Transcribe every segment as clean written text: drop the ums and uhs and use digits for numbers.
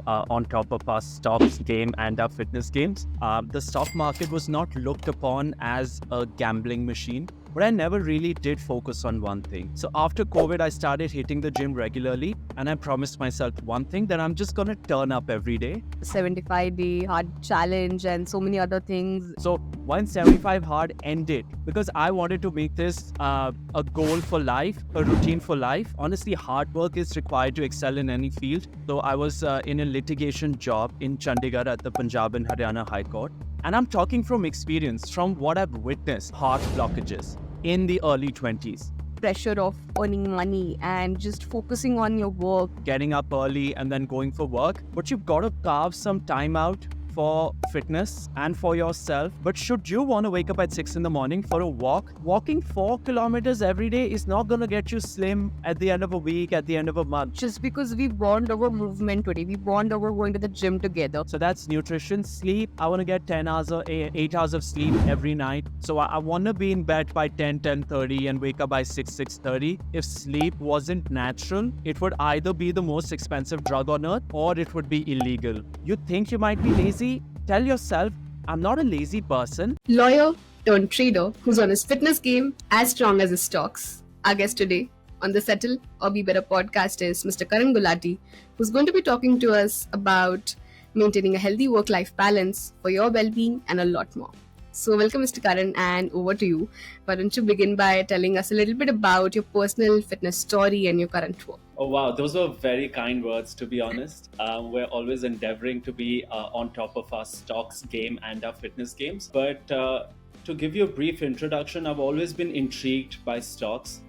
on top of our stocks game and our fitness games. The stock market was not looked upon as a gambling machine, but I never really did focus on one thing. So after COVID, I started hitting the gym regularly, and I promised myself one thing, that I'm just gonna turn up every day. 75-day hard challenge and so many other things. So when 75 hard ended, because I wanted to make this a goal for life, a routine for life. Honestly, hard work is required to excel in any field. So I was in a litigation job in Chandigarh at the Punjab and Haryana High Court. And I'm talking from experience, from what I've witnessed, heart blockages in the early 20s. Pressure of earning money and just focusing on your work. Getting up early and then going for work. But you've got to carve some time out for fitness and for yourself. But should you want to wake up at 6 in the morning for a walk, walking 4 kilometers every day is not going to get you slim at the end of a week, at the end of a month. Just because we bond over movement today, we bond over going to the gym together. So that's nutrition. Sleep, I want to get 10 hours or 8 hours of sleep every night. So I want to be in bed by 10:30 and wake up by 6:30. If sleep wasn't natural, it would either be the most expensive drug on earth or it would be illegal. You think you might be lazy? Tell yourself, I'm not a lazy person. Lawyer turned trader who's on his fitness game as strong as his stocks. Our guest today on the Settle or Be Better podcast is Mr. Karan Gulati, who's going to be talking to us about maintaining a healthy work-life balance for your well-being and a lot more. So welcome, Mr. Karan, and over to you. Why don't you begin by telling us a little bit about your personal fitness story and your current work? Oh, wow. Those were very kind words, to be honest. We're always endeavoring to be on top of our stocks game and our fitness games. But to give you a brief introduction, I've always been intrigued by stocks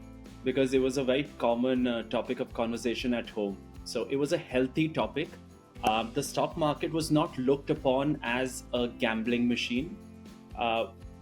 because it was a very common topic of conversation at home. So it was a healthy topic. The stock market was not looked upon as a gambling machine,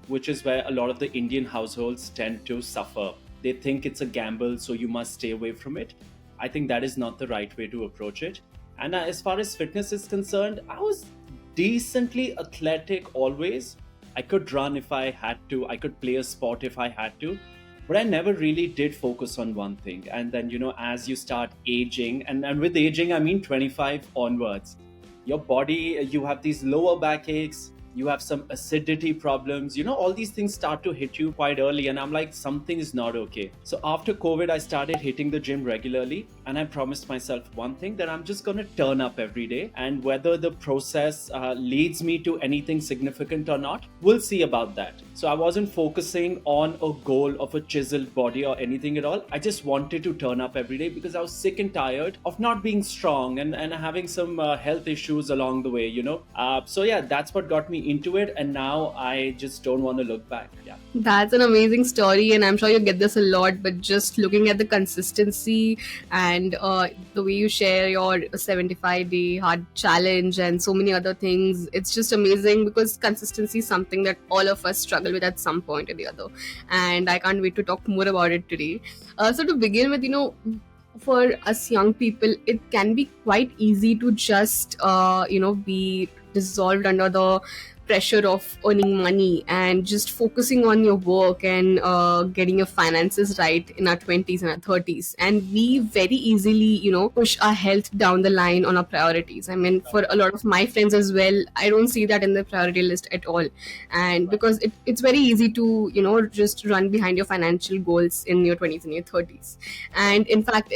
which is where a lot of the Indian households tend to suffer. They think it's a gamble, so you must stay away from it. I think that is not the right way to approach it. And as far as fitness is concerned, I was decently athletic always. I could run if I had to. I could play a sport if I had to. But I never really did focus on one thing. And then, as you start aging, and with aging, I mean 25 onwards, your body, you have these lower backaches, you have some acidity problems, all these things start to hit you quite early. And I'm like, something is not okay. So after COVID, I started hitting the gym regularly. And I promised myself one thing, that I'm just going to turn up every day. And whether the process leads me to anything significant or not, we'll see about that. So I wasn't focusing on a goal of a chiseled body or anything at all. I just wanted to turn up every day because I was sick and tired of not being strong and having some health issues along the way, So yeah, that's what got me into it. And now I just don't want to look back. Yeah. That's an amazing story, and I'm sure you get this a lot, but just looking at the consistency and the way you share your 75-day hard challenge and so many other things, it's just amazing because consistency is something that all of us struggle with at some point or the other. And I can't wait to talk more about it today. So to begin with, for us young people, it can be quite easy to just, be dissolved under the pressure of earning money and just focusing on your work and getting your finances right in our 20s and our 30s. And we very easily, push our health down the line on our priorities. I mean, for a lot of my friends as well, I don't see that in the priority list at all. And because it's very easy to, just run behind your financial goals in your 20s and your 30s. And in fact,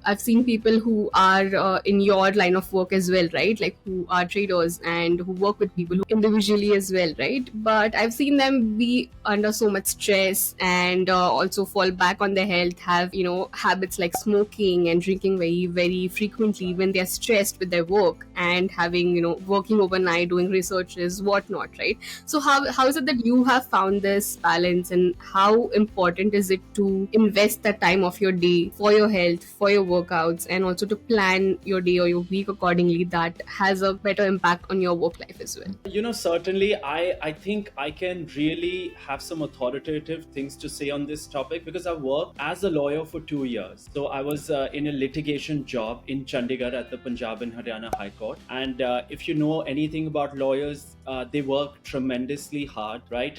I've seen people who are in your line of work as well, right? Like who are traders and who work with people who individually as well, right? But I've seen them be under so much stress and also fall back on their health, have, habits like smoking and drinking very, very frequently when they're stressed with their work and having, working overnight, doing researches, whatnot, right? So how is it that you have found this balance, and how important is it to invest the time of your day for your health, for your workouts, and also to plan your day or your week accordingly that has a better impact on your work life as well? Certainly, I think I can really have some authoritative things to say on this topic because I worked as a lawyer for 2 years. So I was in a litigation job in Chandigarh at the Punjab and Haryana High Court. And if you know anything about lawyers, they work tremendously hard, right?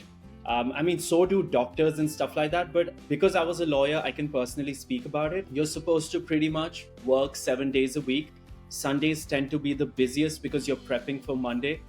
So do doctors and stuff like that. But because I was a lawyer, I can personally speak about it. You're supposed to pretty much work 7 days a week. Sundays tend to be the busiest because you're prepping for Monday.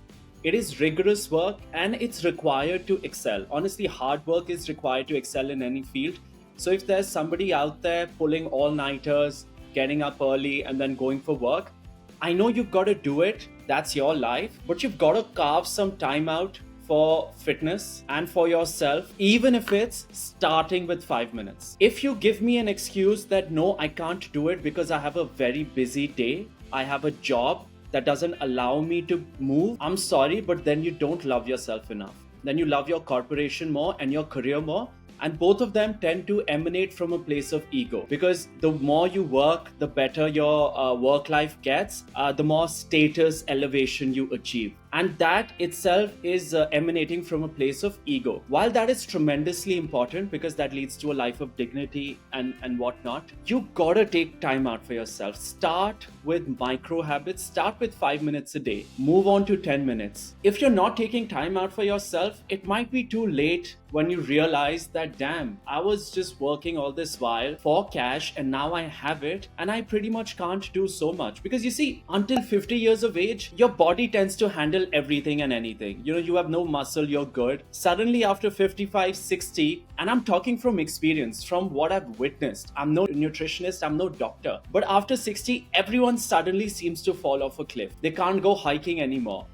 It is rigorous work and it's required to excel. Honestly, hard work is required to excel in any field. So if there's somebody out there pulling all-nighters, getting up early and then going for work, I know you've got to do it. That's your life. But you've got to carve some time out for fitness and for yourself, even if it's starting with 5 minutes. If you give me an excuse that no, I can't do it because I have a very busy day, I have a job that doesn't allow me to move, I'm sorry, but then you don't love yourself enough. Then you love your corporation more and your career more. And both of them tend to emanate from a place of ego, because the more you work, the better your work life gets, the more status elevation you achieve. And that itself is emanating from a place of ego. While that is tremendously important because that leads to a life of dignity and whatnot, you gotta take time out for yourself. Start with micro habits, start with 5 minutes a day, move on to 10 minutes. If you're not taking time out for yourself, it might be too late when you realize that, damn, I was just working all this while for cash and now I have it and I pretty much can't do so much. Because you see, until 50 years of age, your body tends to handle everything and anything. You have no muscle, you're good. Suddenly after 55, 60, and I'm talking from experience, from what I've witnessed. I'm no nutritionist, I'm no doctor. But after 60, everyone suddenly seems to fall off a cliff. They can't go hiking anymore.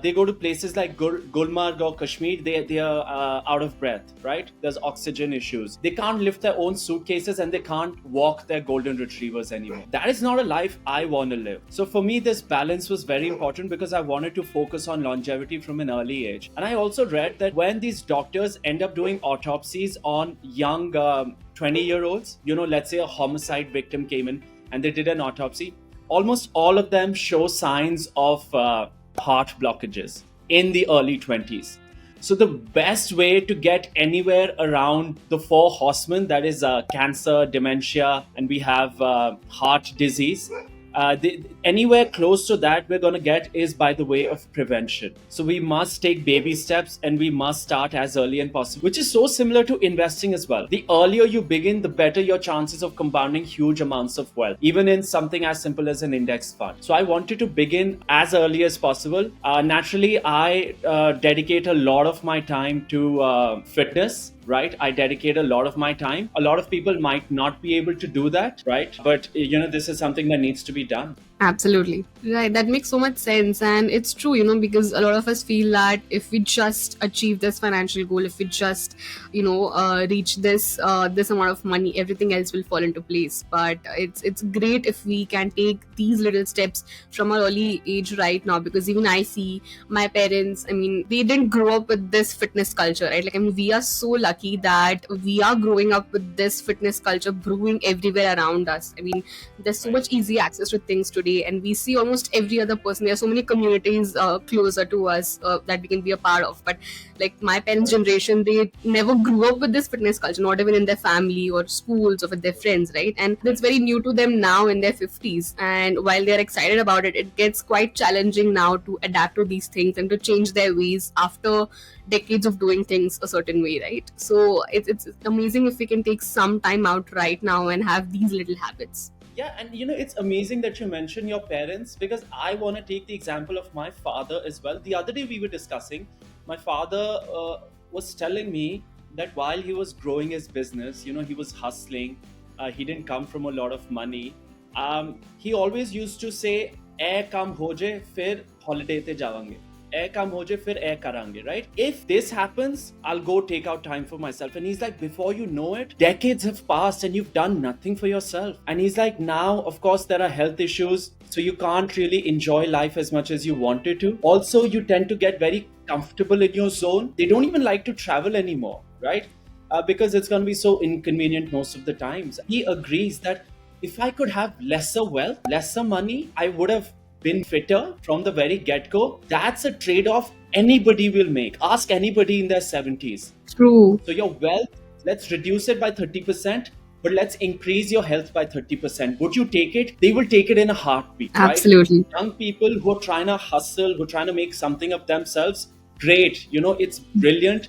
They go to places like Gulmarg or Kashmir, they are out of breath, right? There's oxygen issues. They can't lift their own suitcases and they can't walk their golden retrievers anymore. That is not a life I want to live. So for me, this balance was very important because I wanted to focus on longevity from an early age. And I also read that when these doctors end up doing autopsies on young 20-year-olds, let's say a homicide victim came in and they did an autopsy, almost all of them show signs of heart blockages in the early 20s. So the best way to get anywhere around the four horsemen, that is cancer, dementia, and we have heart disease, anywhere close to that we're going to get is by the way of prevention. So we must take baby steps and we must start as early as possible, which is so similar to investing as well. The earlier you begin, the better your chances of compounding huge amounts of wealth, even in something as simple as an index fund. So I wanted to begin as early as possible. Naturally, I dedicate a lot of my time to fitness. Right? I dedicate a lot of my time. A lot of people might not be able to do that, right? But this is something that needs to be done. Absolutely. Right. That makes so much sense. And it's true, because a lot of us feel that if we just achieve this financial goal, if we just, reach this amount of money, everything else will fall into place. But it's great if we can take these little steps from our early age right now, because even I see my parents, they didn't grow up with this fitness culture, right? We are so lucky that we are growing up with this fitness culture brewing everywhere around us. There's so much easy access to things today, and we see almost every other person. There are so many communities closer to us that we can be a part of. But like my parents' generation, they never grew up with this fitness culture, not even in their family or schools or with their friends, right? And it's very new to them now in their 50s. And while they're excited about it, it gets quite challenging now to adapt to these things and to change their ways after decades of doing things a certain way, right? So it's amazing if we can take some time out right now and have these little habits. Yeah, and it's amazing that you mention your parents, because I want to take the example of my father as well. The other day we were discussing, my father was telling me that while he was growing his business, he was hustling, he didn't come from a lot of money. He always used to say, "Eh kam ho jaye, fir holiday te javange. Eh kam ho jaye, fir eh karange," right? If this happens, I'll go take out time for myself. And he's like, before you know it, decades have passed and you've done nothing for yourself. And he's like, now, of course, there are health issues, so you can't really enjoy life as much as you wanted to. Also, you tend to get very comfortable in your zone. They don't even like to travel anymore, right? Because it's going to be so inconvenient most of the times. He agrees that if I could have lesser wealth, lesser money, I would have been fitter from the very get-go. That's a trade-off anybody will make. Ask anybody in their 70s. True. So your wealth, let's reduce it by 30%, but let's increase your health by 30%. Would you take it? They will take it in a heartbeat. Absolutely. Right? Young people who are trying to hustle, who are trying to make something of themselves, great. It's brilliant.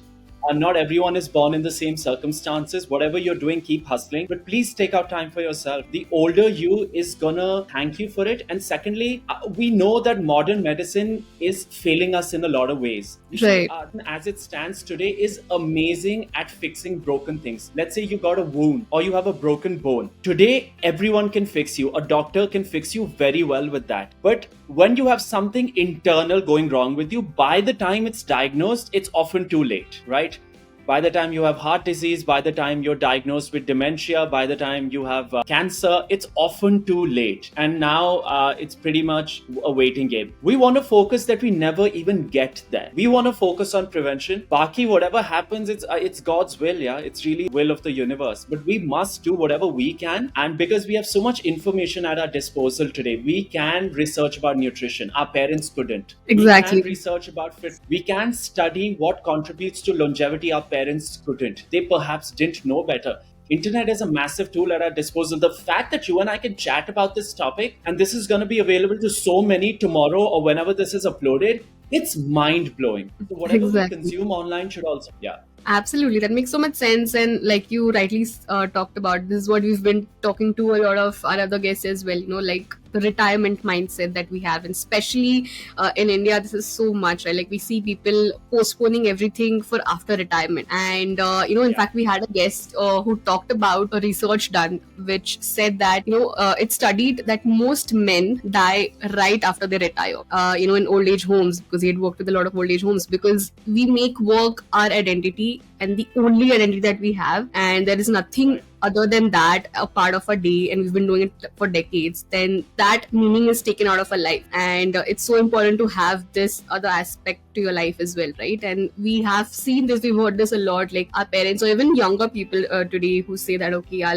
Not everyone is born in the same circumstances. Whatever you're doing, keep hustling. But please take out time for yourself. The older you is gonna thank you for it. And secondly, we know that modern medicine is failing us in a lot of ways. You see, Right. as it stands today, is amazing at fixing broken things. Let's say you got a wound or you have a broken bone. Today, everyone can fix you. A doctor can fix you very well with that. But when you have something internal going wrong with you, by the time it's diagnosed, it's often too late, right? By the time you have heart disease, by the time you're diagnosed with dementia, by the time you have cancer, it's often too late. And now it's pretty much a waiting game. We want to focus that we never even get there. We want to focus on prevention. Baki, whatever happens, it's God's will, yeah. It's really will of the universe. But we must do whatever we can. And because we have so much information at our disposal today, we can research about nutrition. Our parents couldn't. Exactly. We can research about fit. We can study what contributes to longevity. Our parents couldn't. They perhaps didn't know better. Internet is a massive tool at our disposal. The fact that you and I can chat about this topic and this is going to be available to so many tomorrow or whenever this is uploaded, it's mind blowing. So whatever Exactly. we consume online should also, yeah. Absolutely, that makes so much sense. And like you rightly talked about, this is what we've been talking to a lot of our other guests as well. Like the retirement mindset that we have, and especially in India, this is so much, right? Like we see people postponing everything for after retirement. And in fact, we had a guest who talked about a research done, which said that it studied that most men die right after they retire. In old age homes, because he had worked with a lot of old age homes, because we make work our identity and the only identity that we have, and there is nothing other than that a part of our day, and we've been doing it for decades, then that meaning is taken out of our life. And it's so important to have this other aspect to your life as well, right? And we have seen this, we've heard this a lot, like our parents or even younger people today who say that, okay, I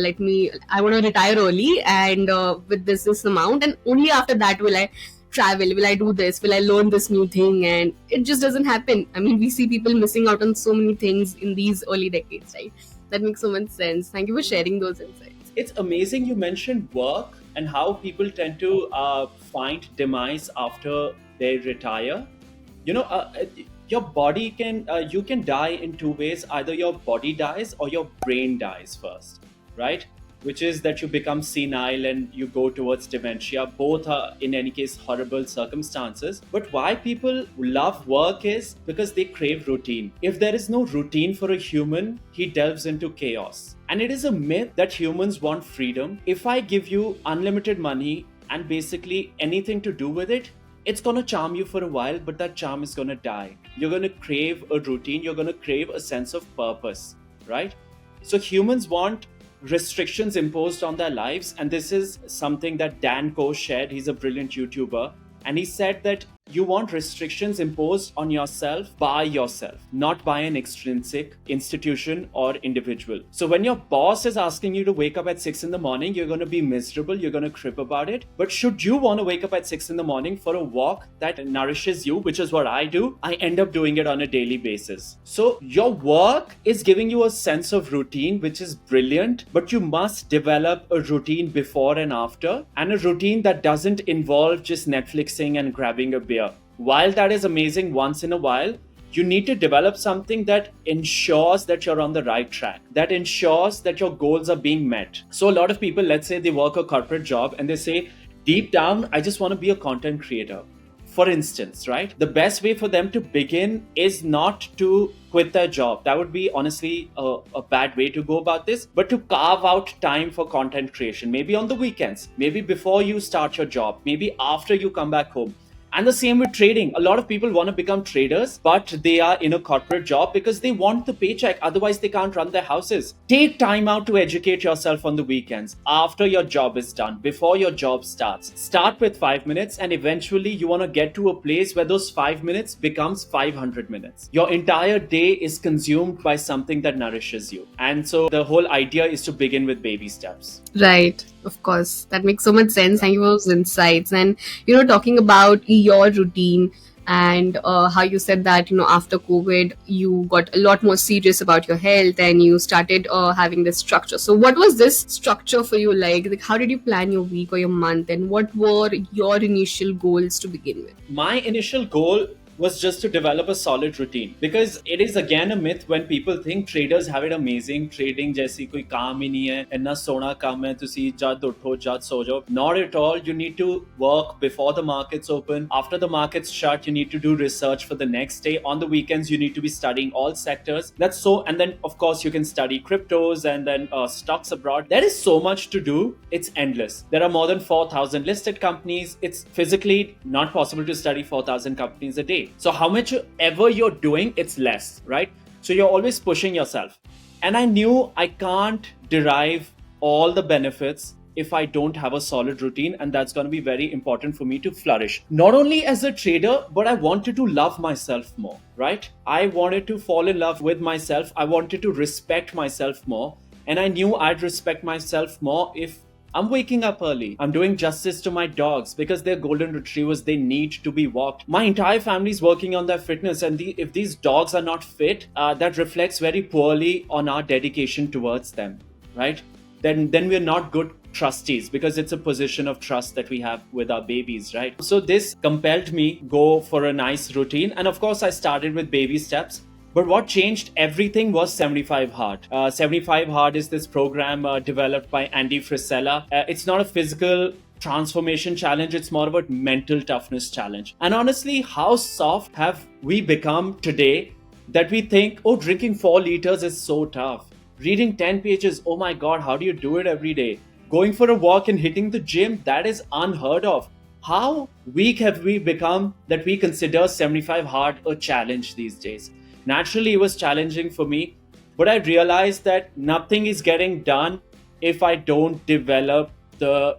want to retire early, and with this amount, and only after that will I travel, will I do this, will I learn this new thing. And it just doesn't happen. I mean, we see people missing out on so many things in these early decades, right? That makes so much sense. Thank you for sharing those insights. It's amazing you mentioned work and how people tend to find demise after they retire. Your body you can die in two ways. Either your body dies or your brain dies first, right? Which is that you become senile and you go towards dementia. Both are, in any case, horrible circumstances. But why people love work is because they crave routine. If there is no routine for a human, he delves into chaos. And it is a myth that humans want freedom. If I give you unlimited money and basically anything to do with it, it's going to charm you for a while, but that charm is going to die. You're going to crave a routine. You're going to crave a sense of purpose, right? So humans want restrictions imposed on their lives, and this is something that Dan Koh shared. He's a brilliant YouTuber, and he said that you want restrictions imposed on yourself by yourself, not by an extrinsic institution or individual. So when your boss is asking you to wake up at 6 in the morning, you're going to be miserable, you're going to crib about it. But should you want to wake up at 6 in the morning for a walk that nourishes you, which is what I do, I end up doing it on a daily basis. So your work is giving you a sense of routine, which is brilliant, but you must develop a routine before and after, and a routine that doesn't involve just Netflixing and grabbing a beer. While that is amazing once in a while, you need to develop something that ensures that you're on the right track, that ensures that your goals are being met. So a lot of people, let's say they work a corporate job and they say, deep down, I just want to be a content creator. For instance, right? The best way for them to begin is not to quit their job. That would be honestly a bad way to go about this, but to carve out time for content creation, maybe on the weekends, maybe before you start your job, maybe after you come back home. And the same with trading. A lot of people want to become traders, but they are in a corporate job because they want the paycheck. Otherwise, they can't run their houses. Take time out to educate yourself on the weekends, after your job is done, before your job starts. Start with 5 minutes, and eventually you want to get to a place where those 5 minutes becomes 500 minutes. Your entire day is consumed by something that nourishes you. And so the whole idea is to begin with baby steps. Right. Of course. That makes so much sense. Thank you for those insights. And, talking about your routine and how you said that, after COVID, you got a lot more serious about your health and you started having this structure. So what was this structure for you like? Like, how did you plan your week or your month? And what were your initial goals to begin with? My initial goal was just to develop a solid routine. Because it is again a myth when people think traders have it amazing. Trading जैसी कोई काम ही नहीं है, इतना सोना काम है, तुसी जद उठो जद सो जाओ. Not at all. You need to work before the markets open. After the markets shut, you need to do research for the next day. On the weekends, you need to be studying all sectors. That's so. And then, of course, you can study cryptos and then stocks abroad. There is so much to do. It's endless. There are more than 4,000 listed companies. It's physically not possible to study 4,000 companies a day. So how much ever you're doing, it's less, right? So you're always pushing yourself. And I knew I can't derive all the benefits if I don't have a solid routine, and that's going to be very important for me to flourish. Not only as a trader, but I wanted to love myself more, right? I wanted to fall in love with myself. I wanted to respect myself more. And I knew I'd respect myself more if I'm waking up early. I'm doing justice to my dogs because they're golden retrievers. They need to be walked. My entire family is working on their fitness, and if these dogs are not fit, that reflects very poorly on our dedication towards them, right? Then we're not good trustees because it's a position of trust that we have with our babies, right? So this compelled me go for a nice routine, and of course I started with baby steps. But what changed everything was 75 Hard. 75 Hard is this program developed by Andy Frisella. It's not a physical transformation challenge, it's more about mental toughness challenge. And honestly, how soft have we become today that we think, oh, drinking 4 liters is so tough. Reading 10 pages, oh my God, how do you do it every day? Going for a walk and hitting the gym, that is unheard of. How weak have we become that we consider 75 Hard a challenge these days? Naturally, it was challenging for me, but I realized that nothing is getting done if I don't develop the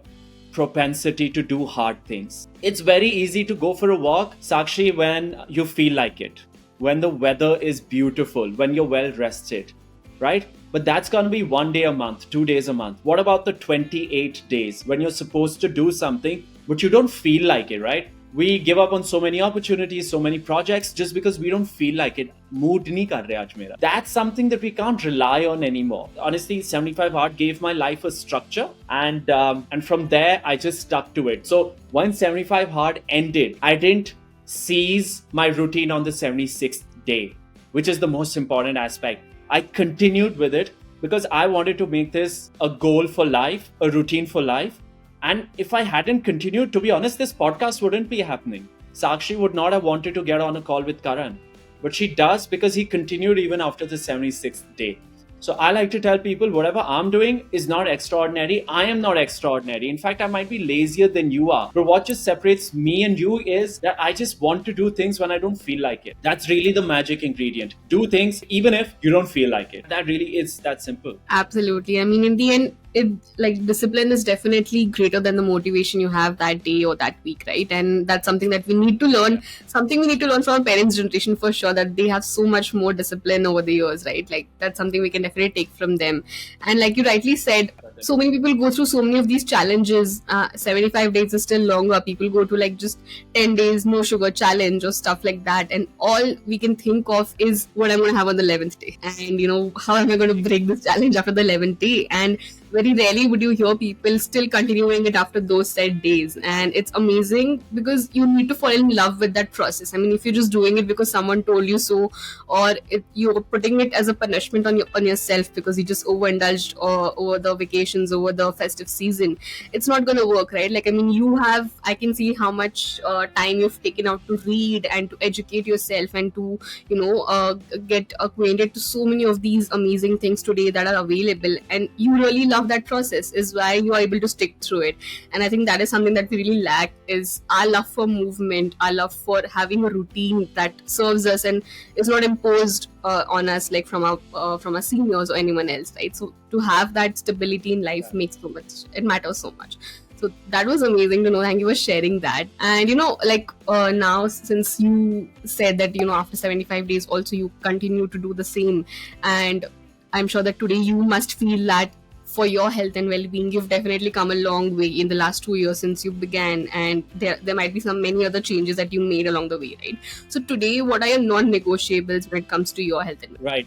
propensity to do hard things. It's very easy to go for a walk, Sakshi, when you feel like it, when the weather is beautiful, when you're well rested, right? But that's going to be 1 day a month, 2 days a month. What about the 28 days when you're supposed to do something, but you don't feel like it, right? We give up on so many opportunities, so many projects just because we don't feel like it. Mood nahi kar raha aaj mera. That's something that we can't rely on anymore. Honestly, 75 Hard gave my life a structure, and from there I just stuck to it. So once 75 Hard ended, I didn't seize my routine on the 76th day, which is the most important aspect. I continued with it because I wanted to make this a goal for life, a routine for life. And if I hadn't continued, to be honest, this podcast wouldn't be happening. Sakshi would not have wanted to get on a call with Karan. But she does because he continued even after the 76th day. So I like to tell people whatever I'm doing is not extraordinary. I am not extraordinary. In fact, I might be lazier than you are. But what just separates me and you is that I just want to do things when I don't feel like it. That's really the magic ingredient. Do things even if you don't feel like it. That really is that simple. Absolutely. I mean, in the end, discipline is definitely greater than the motivation you have that day or that week, right? And that's something that we need to learn. Something we need to learn from our parents' generation for sure, that they have so much more discipline over the years, right? Like that's something we can definitely take from them. And like you rightly said, so many people go through so many of these challenges. 75 days is still longer. People go to like just 10 days no sugar challenge or stuff like that, and all we can think of is what I'm going to have on the 11th day, and how am I going to break this challenge after the 11th day. And very rarely would you hear people still continuing it after those said days. And it's amazing because you need to fall in love with that process. I mean, if you're just doing it because someone told you so, or if you're putting it as a punishment on yourself because you just overindulged over the vacations, over the festive season, it's not going to work, right? Like, I mean, I can see how much time you've taken out to read and to educate yourself and to, get acquainted to so many of these amazing things today that are available. And you really love that process, is why you are able to stick through it. And I think that is something that we really lack, is our love for movement, our love for having a routine that serves us and is not imposed on us like from our seniors or anyone else, right? So to have that stability in life makes so much, it matters so much. So that was amazing to know. Thank you for sharing that. And now since you said that after 75 days also you continue to do the same, and I'm sure that today you must feel that for your health and well-being, you've definitely come a long way in the last 2 years since you began, and there might be many other changes that you made along the way, right? So today, what are your non-negotiables when it comes to your health and Right.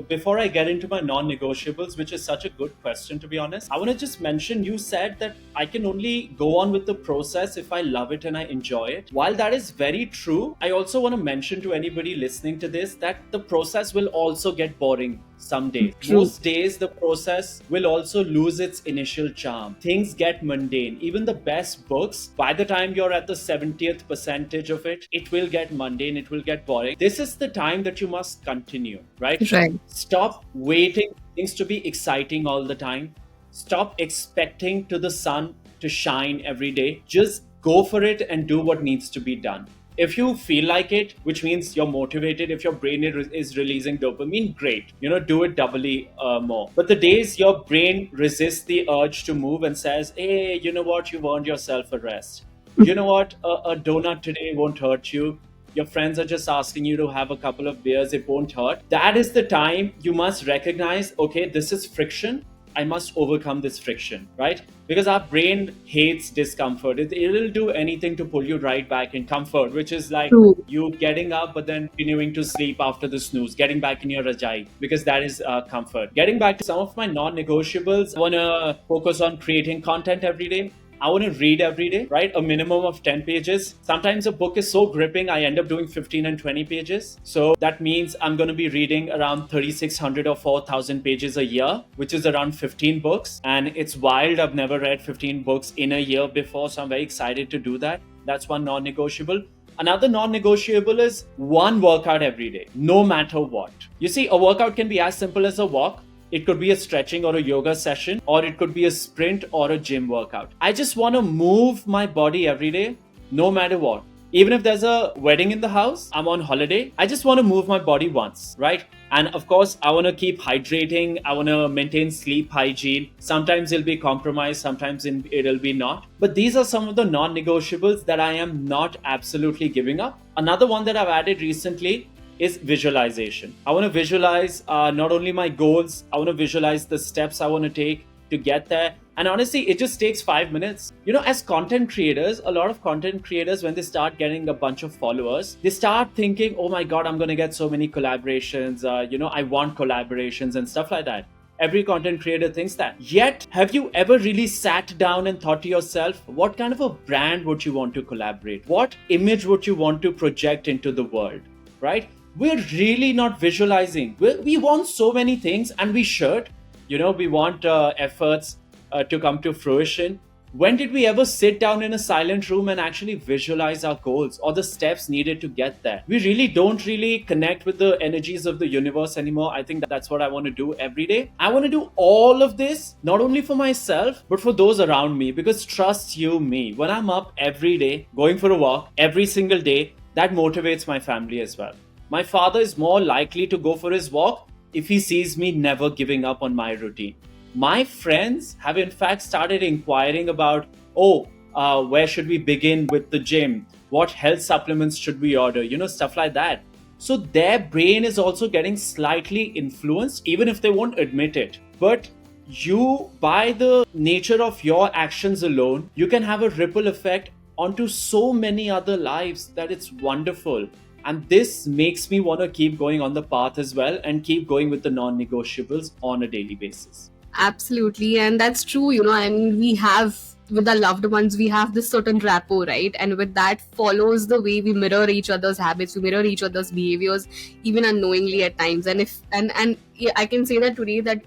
Before I get into my non-negotiables, which is such a good question, to be honest, I want to just mention, you said that I can only go on with the process if I love it and I enjoy it. While that is very true, I also want to mention to anybody listening to this that the process will also get boring some days. True. Most days, the process will also lose its initial charm. Things get mundane. Even the best books, by the time you're at the 70th percentage of it, it will get mundane, it will get boring. This is the time that you must continue, right? Right. Stop waiting for things to be exciting all the time. Stop expecting to the sun to shine every day. Just go for it and do what needs to be done. If you feel like it, which means you're motivated, if your brain is releasing dopamine, great. Do it doubly more. But the days your brain resists the urge to move and says, hey, you know what, you've earned yourself a rest. You know what, a donut today won't hurt you. Your friends are just asking you to have a couple of beers, it won't hurt. That is the time you must recognize, okay, this is friction. I must overcome this friction, right? Because our brain hates discomfort. It'll do anything to pull you right back in comfort, which is like True. you getting up but then continuing to sleep after the snooze, getting back in your rajai, because that is comfort. Getting back to some of my non-negotiables, I want to focus on creating content every day. I want to read every day, right? A minimum of 10 pages. Sometimes a book is so gripping, I end up doing 15 and 20 pages. So that means I'm going to be reading around 3,600 or 4,000 pages a year, which is around 15 books. And it's wild. I've never read 15 books in a year before. So I'm very excited to do that. That's one non-negotiable. Another non-negotiable is one workout every day, no matter what. You see, a workout can be as simple as a walk. It could be a stretching or a yoga session, or it could be a sprint or a gym workout. I just want to move my body every day, no matter what. Even if there's a wedding in the house, I'm on holiday, I just want to move my body once, right? And of course, I want to keep hydrating. I want to maintain sleep hygiene. Sometimes it'll be compromised, sometimes it'll be not. But these are some of the non-negotiables that I am not absolutely giving up. Another one that I've added recently is visualization. I want to visualize not only my goals, I want to visualize the steps I want to take to get there. And honestly, it just takes 5 minutes. As content creators, a lot of content creators, when they start getting a bunch of followers, they start thinking, oh my God, I'm going to get so many collaborations. I want collaborations and stuff like that. Every content creator thinks that. Yet, have you ever really sat down and thought to yourself, what kind of a brand would you want to collaborate? What image would you want to project into the world, right? We're really not visualizing. We want so many things, and we should. We want efforts to come to fruition. When did we ever sit down in a silent room and actually visualize our goals or the steps needed to get there? We really don't really connect with the energies of the universe anymore. I think that's what I want to do every day. I want to do all of this, not only for myself, but for those around me. Because trust you me, when I'm up every day, going for a walk every single day, that motivates my family as well. My father is more likely to go for his walk if he sees me never giving up on my routine. My friends have in fact started inquiring about, where should we begin with the gym? What health supplements should we order? Stuff like that. So their brain is also getting slightly influenced, even if they won't admit it. But you, by the nature of your actions alone, you can have a ripple effect onto so many other lives that it's wonderful. And this makes me want to keep going on the path as well and keep going with the non-negotiables on a daily basis. Absolutely, and that's true. I mean, we have with our loved ones, we have this certain rapport, right? And with that follows the way we mirror each other's habits, we mirror each other's behaviors, even unknowingly at times. And yeah, I can say that today that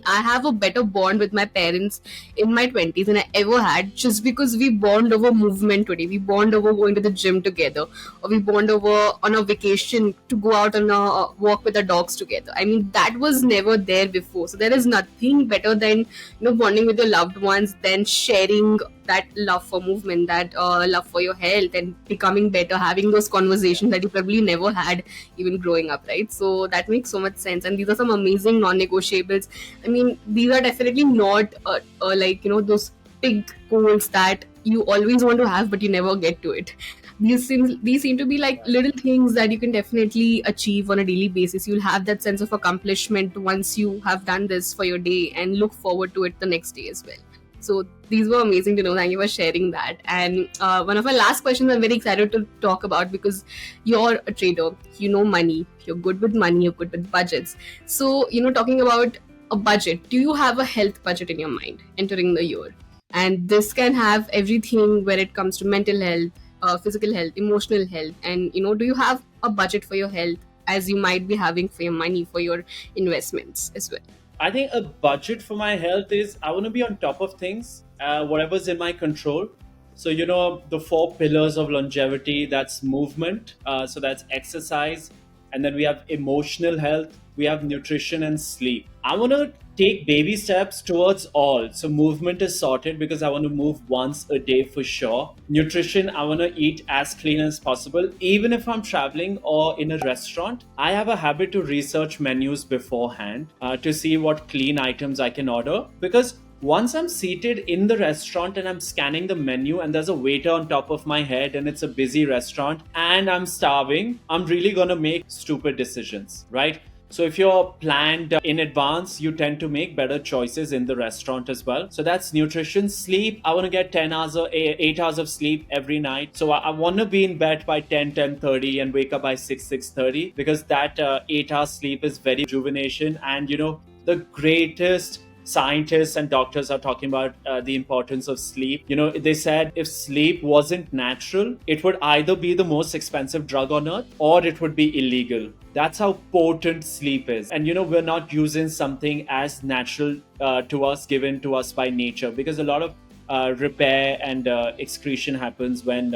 I have a better bond with my parents in my 20s than I ever had, just because we bond over movement today. We bond over going to the gym together, or we bond over on a vacation to go out on a walk with the dogs together. I mean, that was never there before. So there is nothing better than bonding with your loved ones, than sharing that love for movement, that love for your health, and becoming better, having those conversations that you probably never had even growing up, right? So that makes so much sense, and these are some amazing non-negotiables. I mean, these are definitely not those big goals that you always want to have but you never get to it. These seem to be like little things that you can definitely achieve on a daily basis. You'll have that sense of accomplishment once you have done this for your day and look forward to it the next day as well. So these were amazing to know. Thank you for sharing that. And one of my last questions I'm very excited to talk about, because you're a trader, you know money, you're good with money, you're good with budgets. So, talking about a budget, do you have a health budget in your mind entering the year? And this can have everything where it comes to mental health, physical health, emotional health. And, do you have a budget for your health as you might be having for your money, for your investments as well? I think a budget for my health is I want to be on top of things, whatever's in my control. So, the four pillars of longevity, that's movement, so that's exercise. And then we have emotional health, we have nutrition and sleep. I want to take baby steps towards all. So, movement is sorted because I want to move once a day for sure. Nutrition, I want to eat as clean as possible. Even if I'm traveling or in a restaurant, I have a habit to research menus beforehand to see what clean items I can order. Because once I'm seated in the restaurant and I'm scanning the menu and there's a waiter on top of my head and it's a busy restaurant and I'm starving, I'm really going to make stupid decisions, right? So if you're planned in advance, you tend to make better choices in the restaurant as well. So that's nutrition. Sleep, I want to get 10 hours or 8 hours of sleep every night. So I want to be in bed by 10:30 and wake up by 6:30 because that 8 hours sleep is very rejuvenation. And the greatest scientists and doctors are talking about the importance of sleep. They said if sleep wasn't natural, it would either be the most expensive drug on earth or it would be illegal. That's how potent sleep is. And we're not using something as natural to us, given to us by nature, because a lot of repair and excretion happens when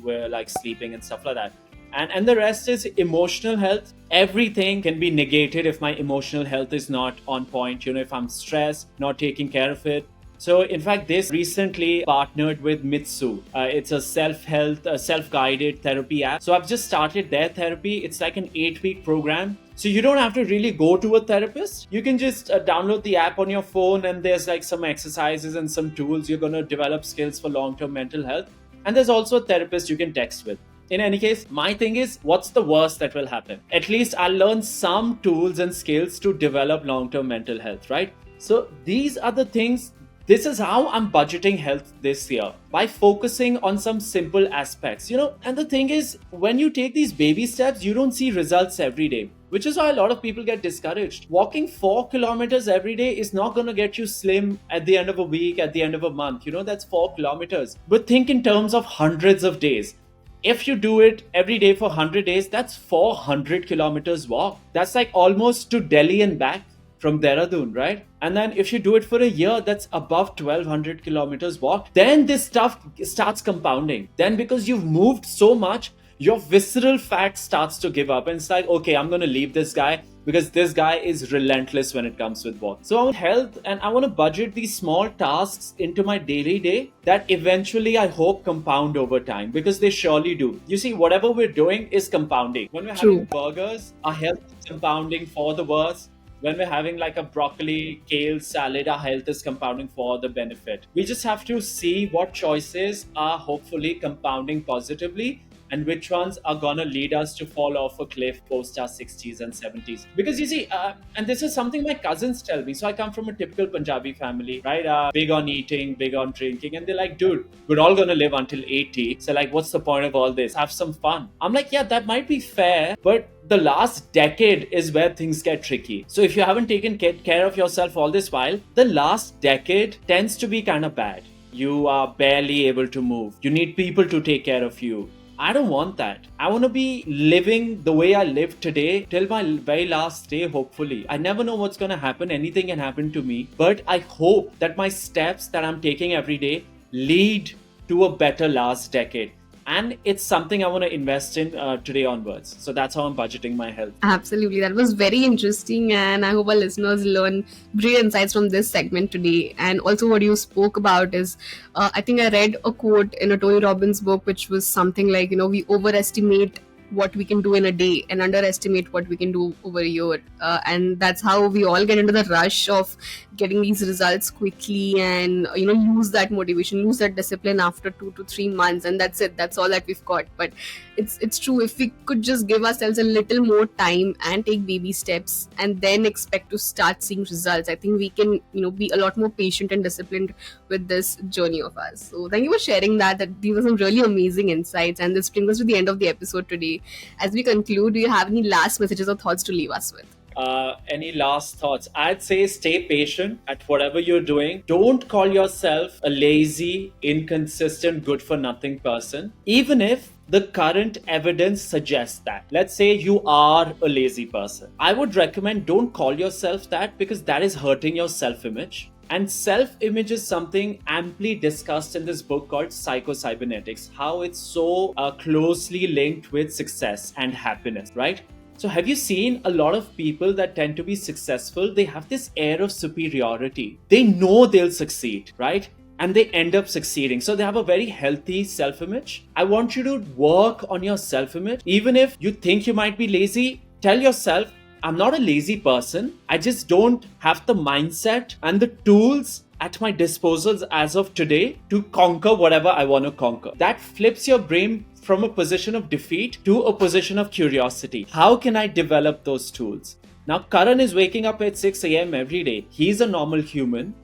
we're like sleeping and stuff like that. And the rest is emotional health. Everything can be negated if my emotional health is not on point. If I'm stressed, not taking care of it. So in fact, this recently partnered with Mitsu. It's a self-guided therapy app. So I've just started their therapy. It's like an 8-week program. So you don't have to really go to a therapist. You can just download the app on your phone, and there's like some exercises and some tools. You're going to develop skills for long-term mental health. And there's also a therapist you can text with. In any case, my thing is, what's the worst that will happen? At least I'll learn some tools and skills to develop long-term mental health, right? So these are the things. This is how I'm budgeting health this year, by focusing on some simple aspects, and the thing is, when you take these baby steps, you don't see results every day, which is why a lot of people get discouraged. Walking 4 kilometers every day is not going to get you slim at the end of a week, at the end of a month. That's 4 kilometers. But think in terms of hundreds of days. If you do it every day for 100 days, that's 400 kilometers walk. That's like almost to Delhi and back from Dehradun, right? And then if you do it for a year, that's above 1200 kilometers walk. Then this stuff starts compounding. Then because you've moved so much, your visceral fat starts to give up. And it's like, okay, I'm going to leave this guy because this guy is relentless when it comes with walk. So I want health, and I want to budget these small tasks into my daily day that eventually I hope compound over time, because they surely do. You see, whatever we're doing is compounding. When we're having burgers, our health is compounding for the worse. When we're having like a broccoli, kale salad, our health is compounding for the benefit. We just have to see what choices are hopefully compounding positively and which ones are gonna lead us to fall off a cliff post our 60s and 70s. Because you see, and this is something my cousins tell me. So I come from a typical Punjabi family, right? Big on eating, big on drinking. And they're like, dude, we're all gonna live until 80. So like, what's the point of all this? Have some fun. I'm like, yeah, that might be fair, but the last decade is where things get tricky. So if you haven't taken care of yourself all this while, the last decade tends to be kind of bad. You are barely able to move. You need people to take care of you. I don't want that. I want to be living the way I live today till my very last day, hopefully. I never know what's going to happen. Anything can happen to me. But I hope that my steps that I'm taking every day lead to a better last decade. And it's something I want to invest in today onwards. So that's how I'm budgeting my health. Absolutely. That was very interesting. And I hope our listeners learn great insights from this segment today. And also what you spoke about is, I think I read a quote in a Tony Robbins book, which was something like, we overestimate what we can do in a day and underestimate what we can do over a year. And that's how we all get into the rush of getting these results quickly, and lose that motivation, lose that discipline after 2 to 3 months, and that's it. That's all that we've got. But it's true, if we could just give ourselves a little more time and take baby steps and then expect to start seeing results, I think we can be a lot more patient and disciplined with this journey of ours. So thank you for sharing that these were some really amazing insights, and this brings us to the end of the episode today. As we conclude, do you have any last messages or thoughts to leave us with? Any last thoughts? I'd say stay patient at whatever you're doing. Don't call yourself a lazy, inconsistent, good for nothing person, even if the current evidence suggests that. Let's say you are a lazy person. I would recommend don't call yourself that, because that is hurting your self-image. And self-image is something amply discussed in this book called Psycho-Cybernetics, how it's so closely linked with success and happiness, right? So have you seen a lot of people that tend to be successful? They have this air of superiority. They know they'll succeed, right? And they end up succeeding. So they have a very healthy self-image. I want you to work on your self-image. Even if you think you might be lazy, tell yourself, I'm not a lazy person. I just don't have the mindset and the tools at my disposal as of today to conquer whatever I want to conquer. That flips your brain from a position of defeat to a position of curiosity. How can I develop those tools? Now, Karan is waking up at 6 a.m. every day. He's a normal human.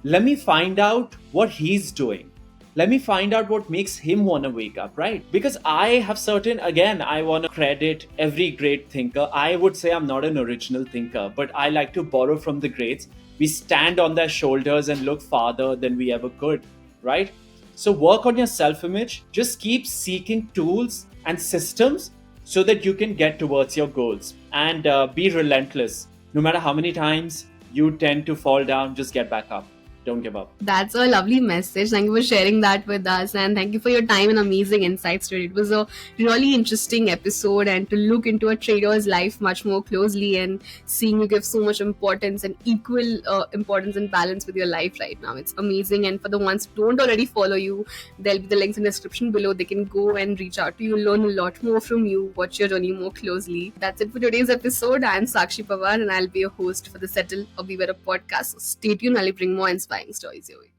Let me find out what he's doing. Let me find out what makes him want to wake up, right? Because I have I want to credit every great thinker. I would say I'm not an original thinker, but I like to borrow from the greats. We stand on their shoulders and look farther than we ever could, right? So work on your self-image. Just keep seeking tools and systems so that you can get towards your goals, and be relentless. No matter how many times you tend to fall down, just get back up. Don't give up. That's a lovely message. Thank you for sharing that with us, and thank you for your time and amazing insights today. It was a really interesting episode, and to look into a trader's life much more closely and seeing you give so much importance and equal importance and balance with your life right now. It's amazing. And for the ones who don't already follow you, there'll be the links in the description below. They can go and reach out to you, learn a lot more from you, watch your journey more closely. That's it for today's episode. I'm Sakshi Pawar, and I'll be your host for the Settle or Be Better podcast. So stay tuned. I'll bring more inspiring stories your way.